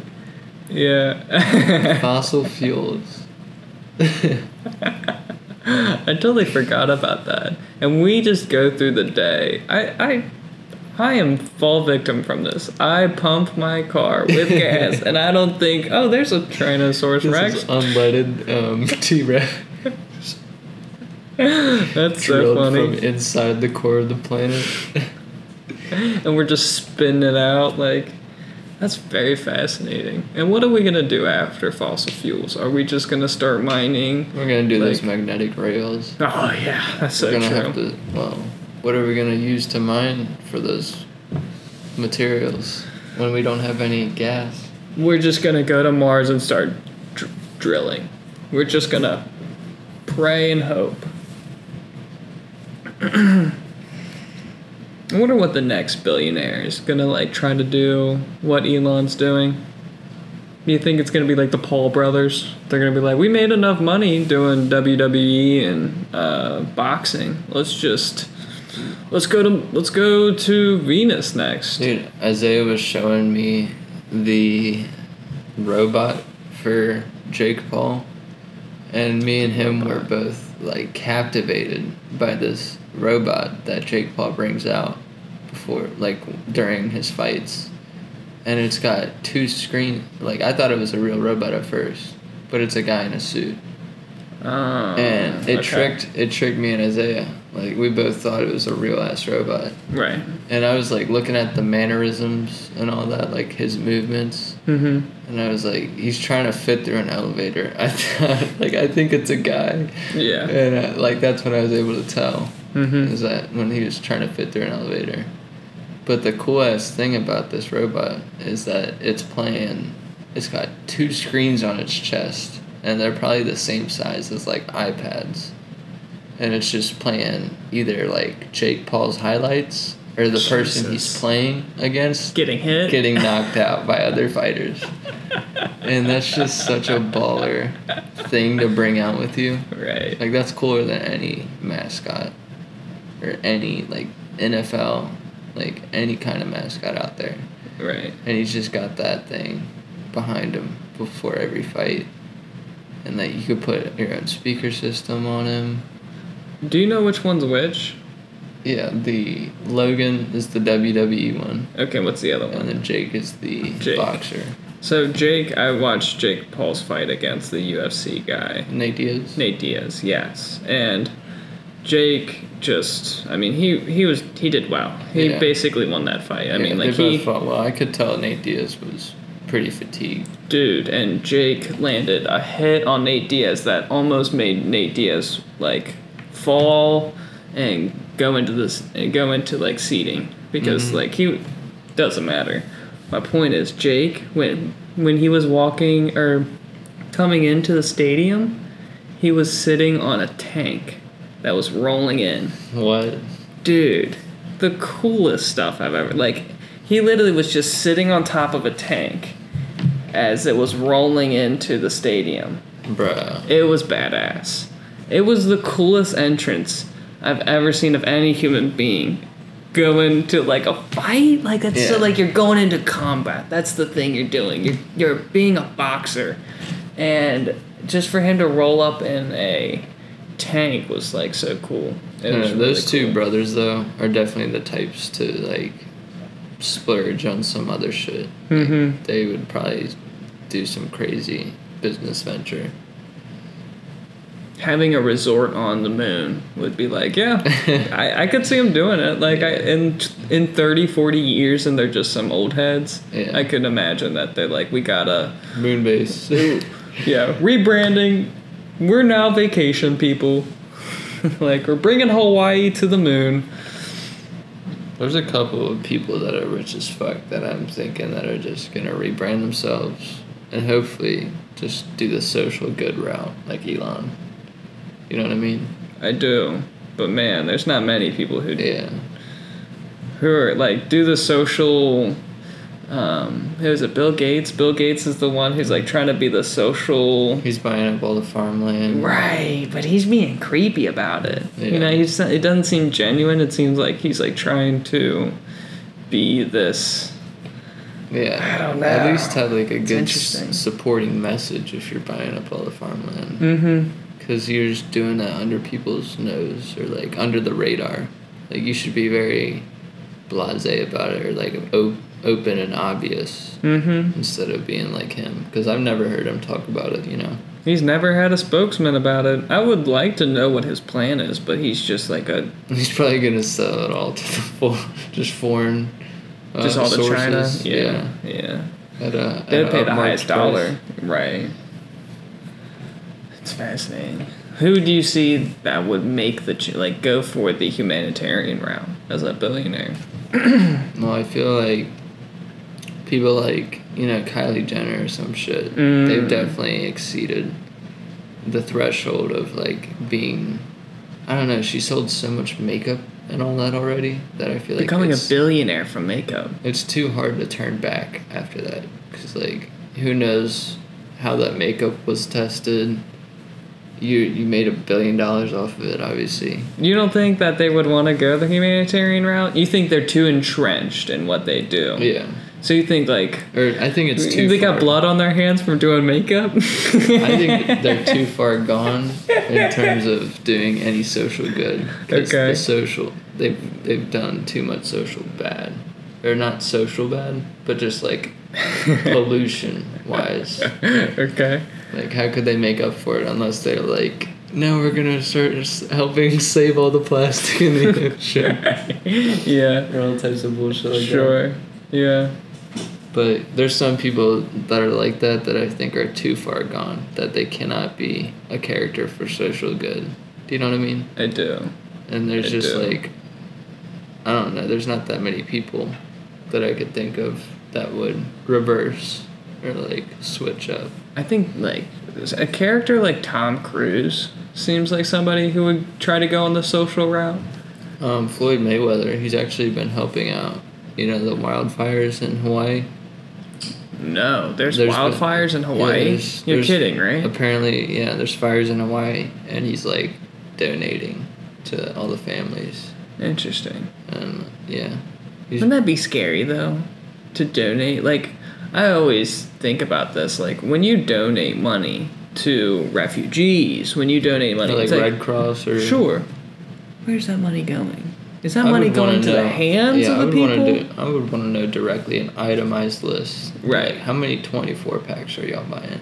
Yeah. Fossil fuels. I totally forgot about that. And we just go through the day. I am fall victim from this. I pump my car with gas, and I don't think, oh, there's a Tyrannosaurus Rex. This is unleaded T-Rex. That's so funny. From inside the core of the planet. And we're just spinning it out. That's very fascinating. And what are we going to do after fossil fuels? Are we just going to start mining? We're going to do those magnetic rails. Oh, yeah. That's so true. Have to, what are we going to use to mine for those materials when we don't have any gas? We're just going to go to Mars and start drilling. We're just going to pray and hope. I wonder what the next billionaire is gonna like try to do. What Elon's doing. Do you think it's gonna be like the Paul brothers? They're gonna be like, we made enough money doing WWE and boxing. Let's go to Venus next. Dude, Isaiah was showing me the robot for Jake Paul, and me and him were both like captivated by this robot that Jake Paul brings out before, like during his fights. And it's got 2 screens. Like, I thought it was a real robot at first, but it's a guy in a suit. Oh, And it tricked me and Isaiah. Like, we both thought it was a real ass robot. Right. And I was like looking at the mannerisms and all that, like his movements. Mm-hmm. And I was like, he's trying to fit through an elevator. I thought, like, I think it's a guy. Yeah. And like that's when I was able to tell. Mm-hmm. Is that when he was trying to fit through an elevator. But the coolest thing about this robot is that it's got 2 screens on its chest, and they're probably the same size as like iPads. And it's just playing either like Jake Paul's highlights or the person he's playing against getting knocked out by other fighters. And that's just such a baller thing to bring out with you. Right. Like, that's cooler than any mascot or any like NFL, like any kind of mascot out there. Right. And he's just got that thing behind him before every fight. And that you could put your own speaker system on him. Do you know which one's which? Yeah, the Logan is the WWE one. Okay, what's the other one? And then Jake is the boxer. So Jake, I watched Jake Paul's fight against the UFC guy. Nate Diaz, yes. And Jake just, I mean, he did well. He basically won that fight. I mean, like they both fought well. I could tell Nate Diaz was pretty fatigued. Dude, and Jake landed a hit on Nate Diaz that almost made Nate Diaz like fall and go into like seating because like he doesn't matter. My point is Jake when he was walking or coming into the stadium, he was sitting on a tank that was rolling in. What? Dude, the coolest stuff I've ever like. He literally was just sitting on top of a tank as it was rolling into the stadium. Bruh. It was badass. It was the coolest entrance I've ever seen of any human being go into like a fight. Like that's so like you're going into combat. That's the thing you're doing. You're being a boxer, and just for him to roll up in a tank was like so cool. Those two brothers though are definitely the types to like splurge on some other shit. Mm-hmm. Like, they would probably do some crazy business venture. Having a resort on the moon would be like, yeah, I could see them doing it. Like, in 30, 40 years, and they're just some old heads, I could imagine that they're like, we got a... Moon base. Yeah, rebranding. We're now vacation people. Like, we're bringing Hawaii to the moon. There's a couple of people that are rich as fuck that I'm thinking that are just going to rebrand themselves and hopefully just do the social good route, like Elon. You know what I mean? I do. But man, there's not many people who do. Yeah. Who are, like, do the social... who is it, Bill Gates? Bill Gates is the one who's, like, trying to be the social... He's buying up all the farmland. Right, but he's being creepy about it. Yeah. You know, it doesn't seem genuine. It seems like he's, like, trying to be this... Yeah. I don't know. At least have, like, a good interesting. supporting message if you're buying up all the farmland. Mm-hmm. Because you're just doing that under people's nose or, like, under the radar. Like, you should be very blasé about it or, like, open and obvious instead of being like him. Because I've never heard him talk about it, you know. He's never had a spokesman about it. I would like to know what his plan is, but he's just like a... He's probably going to sell it all to the foreign just all to China? sources. Yeah. They'd pay the highest dollar. Right. It's fascinating. Who do you see that would make go for the humanitarian route as a billionaire? Well, I feel like people like, you know, Kylie Jenner or some shit, they've definitely exceeded the threshold of, like, being... I don't know, she sold so much makeup and all that already that I feel like becoming a billionaire from makeup. It's too hard to turn back after that, because like who knows how that makeup was tested. You made $1 billion off of it, obviously. You don't think that they would want to go the humanitarian route? You think they're too entrenched in what they do? Yeah. So you think like... Or I think it's too They far. got blood on their hands from doing makeup? I think they're too far gone in terms of doing any social good. Okay. The social... They've done too much social bad. Or not social bad, but just like pollution-wise. Okay. Like, how could they make up for it unless they're like, no, we're gonna start helping save all the plastic in the ocean. Yeah. Or all types of bullshit like that. Sure. Yeah. But there's some people that are like that I think are too far gone, that they cannot be a character for social good. Do you know what I mean? I do. And there's like, I don't know, there's not that many people that I could think of that would reverse or like switch up. I think like a character like Tom Cruise seems like somebody who would try to go on the social route. Floyd Mayweather, he's actually been helping out, the wildfires in Hawaii. No, there's wildfires in Hawaii? Yeah, You're kidding, right? Apparently, yeah, there's fires in Hawaii, and he's like donating to all the families. Interesting. Yeah. Wouldn't that be scary though? To donate? Like, I always think about this, like when you donate money to refugees, when you donate money Or like to Red Cross or... Sure. Where's that money going? Is that money going to the hands of the people? I would want to know directly an itemized list. Right. Like, how many 24 packs are y'all buying?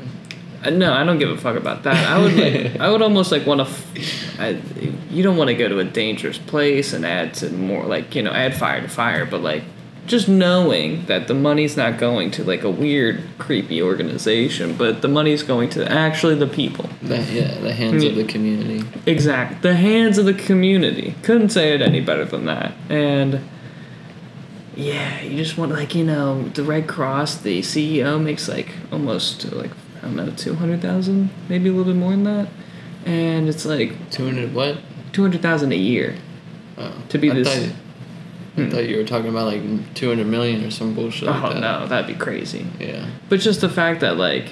No, I don't give a fuck about that. I would like, I would almost like want to. You don't want to go to a dangerous place and add to more like add fire to fire, but like just knowing that the money's not going to like a weird, creepy organization, but the money's going to actually the people. The hands of the community. Exactly, the hands of the community. Couldn't say it any better than that. And yeah, you just want like the Red Cross. The CEO makes like almost like. I don't know, 200,000, maybe a little bit more than that, and it's like 200 what? 200,000 a year. Oh, to be I this. thought you were talking about like 200 million or some bullshit. like that. No, that'd be crazy. Yeah. But just the fact that like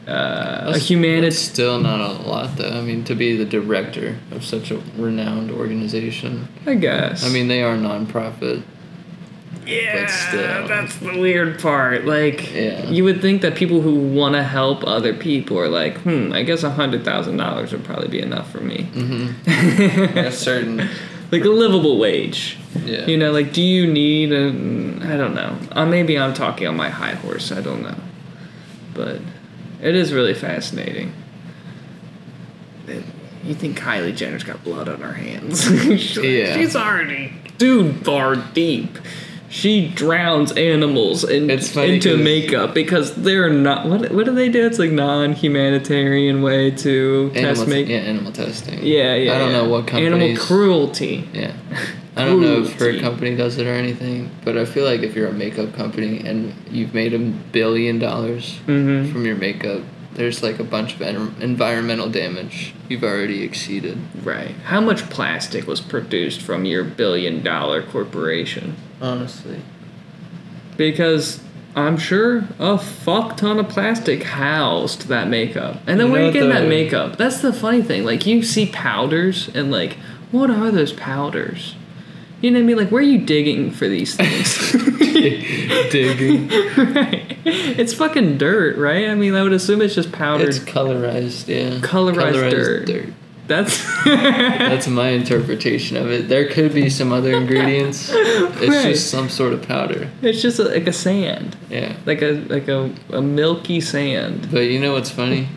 That's still not a lot though. I mean, to be the director of such a renowned organization. I guess. I mean, they are non-profit. Yeah, but still. that's the weird part. Like, Yeah. you would think that people who want to help other people are like, I guess $100,000 would probably be enough for me. Mm-hmm. A certain... Like a livable wage. Yeah. Like, do you need I don't know. Maybe I'm talking on my high horse. I don't know. But it is really fascinating. You think Kylie Jenner's got blood on her hands. Yeah. She's already too far deep. She drowns animals into makeup because they're not... What do they do? It's like non-humanitarian way to test makeup. Yeah, animal testing. Yeah. I don't know what companies... Animal cruelty. Yeah. I don't know if her company does it or anything, but I feel like if you're a makeup company and you've made $1 billion from your makeup, there's like a bunch of environmental damage you've already exceeded. Right. How much plastic was produced from your $1 billion corporation? Honestly. Because I'm sure a fuck ton of plastic housed that makeup. And then where are you getting that makeup? That's the funny thing. Like, you see powders and like, what are those powders? You know what I mean? Like, where are you digging for these things? Digging. Right. It's fucking dirt, right? I mean, I would assume it's just powdered. It's colorized, yeah. Colorized dirt. That's my interpretation of it. There could be some other ingredients. It's just some sort of powder. It's just like a sand. Yeah. Like a milky sand. But you know what's funny?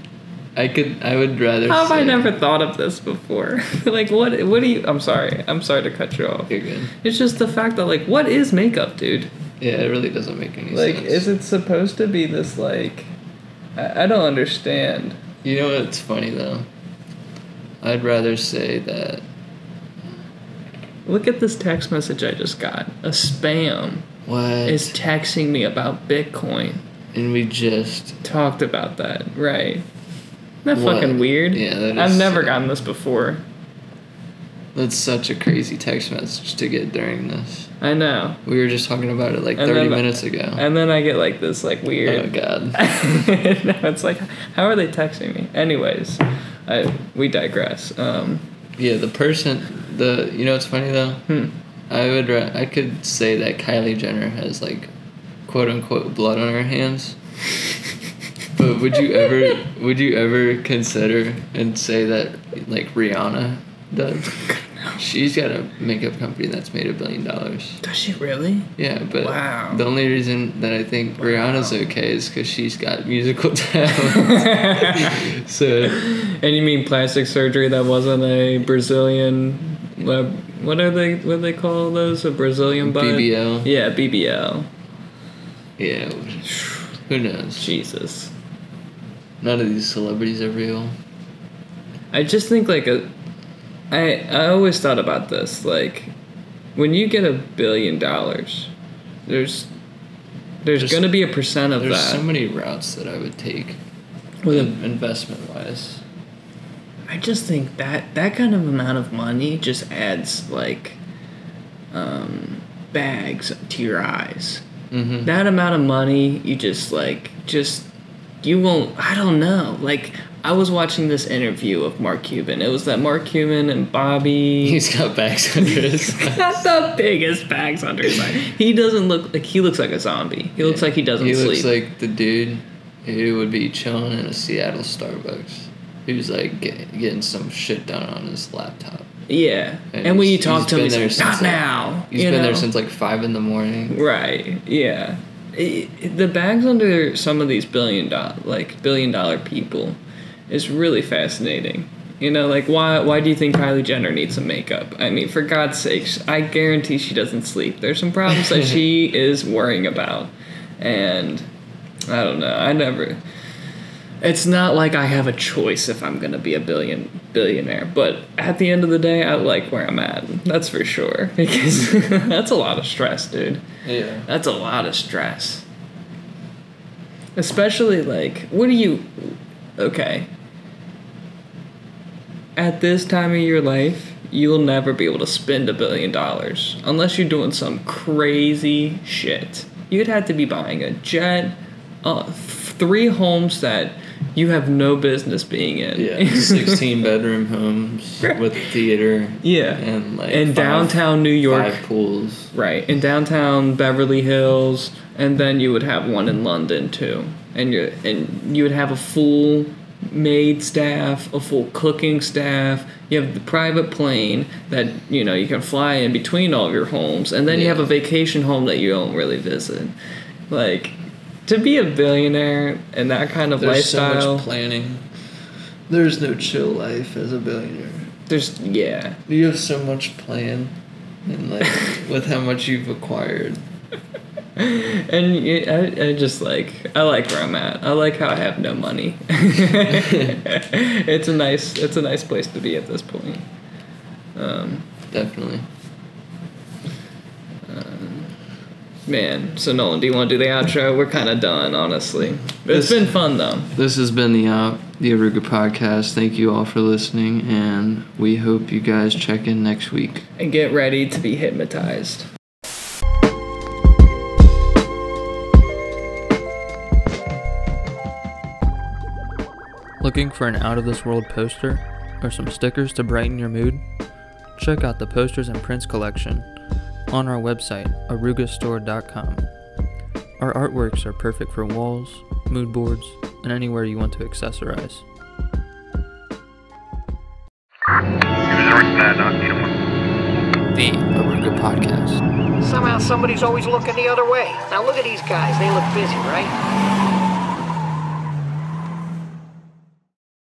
I would rather How have I never thought of this before? Like, what do you... I'm sorry to cut you off. You're good. It's just the fact that, like, what is makeup, dude? Yeah, it really doesn't make any sense. Like, is it supposed to be this, like... I don't understand. You know what's funny, though? I'd rather say that... Look at this text message I just got. A spam is texting me about Bitcoin. And we just... talked about that, right. Isn't that fucking weird? Yeah, that is. I've never gotten this before. That's such a crazy text message to get during this. I know. We were just talking about it like 30 minutes ago. And then I get like this like weird... Oh, God. No, it's like, how are they texting me? Anyways, we digress. Yeah, the person... You know what's funny, though? I could say that Kylie Jenner has, like, quote-unquote blood on her hands. But would you ever consider and say that, like, Rihanna does? She's got a makeup company that's made $1 billion. Does she really? Yeah, but wow. The only reason that I think Rihanna's okay is because she's got musical talent. So, and you mean plastic surgery that wasn't a Brazilian? What do they call those? A Brazilian butt? BBL. Yeah, BBL. Yeah. Who knows? Jesus. None of these celebrities are real. I just think like I always thought about this, like when you get $1 billion, there's going to be a percent of that. There's so many routes that I would take with investment wise. I just think that kind of amount of money just adds like bags to your eyes. Mm-hmm. That amount of money, you won't, I don't know. Like, I was watching this interview of Mark Cuban. It was that Mark Cuban and Bobby. He's got bags under his eyes. Got the biggest bags under his eyes. He doesn't look like, he looks like a zombie. He looks like he doesn't sleep. He looks like the dude who would be chilling in a Seattle Starbucks. Who's like getting some shit done on his laptop. Yeah. And when you talk to him, he's like, not now. He's been there since like 5 a.m. Right. Yeah. The bags under some of these billion dollar people is really fascinating. You know, like why do you think Kylie Jenner needs some makeup? I mean, for God's sakes, I guarantee she doesn't sleep. There's some problems that she is worrying about, and I don't know. It's not like I have a choice if I'm gonna be a billionaire, but at the end of the day, I like where I'm at. That's for sure, because that's a lot of stress, dude. Yeah, that's a lot of stress. Especially like, okay. At this time of your life, you'll never be able to spend $1 billion unless you're doing some crazy shit. You'd have to be buying a jet, 3 homes that you have no business being in. Yeah, 16-bedroom homes with a theater. Yeah, and like in downtown New York, 5 pools. Right, in downtown Beverly Hills, and then you would have one in London too, and you would have a full maid staff, a full cooking staff. You have the private plane that you can fly in between all of your homes, and then you have a vacation home that you don't really visit, like. To be a billionaire and that kind of lifestyle... There's so much planning. There's no chill life as a billionaire. You have so much plan and like with how much you've acquired. And I just like... I like where I'm at. I like how I have no money. It's a nice place to be at this point. Definitely. Man, so Nolan, do you want to do the outro? We're kind of done, honestly. It's been fun, though. This has been the Oruga Podcast. Thank you all for listening, and we hope you guys check in next week. And get ready to be hypnotized. Looking for an out-of-this-world poster or some stickers to brighten your mood? Check out the Posters and Prints collection on our website, orugastore.com. Our artworks are perfect for walls, mood boards, and anywhere you want to accessorize. The Oruga Podcast. Somehow somebody's always looking the other way. Now look at these guys. They look busy, right?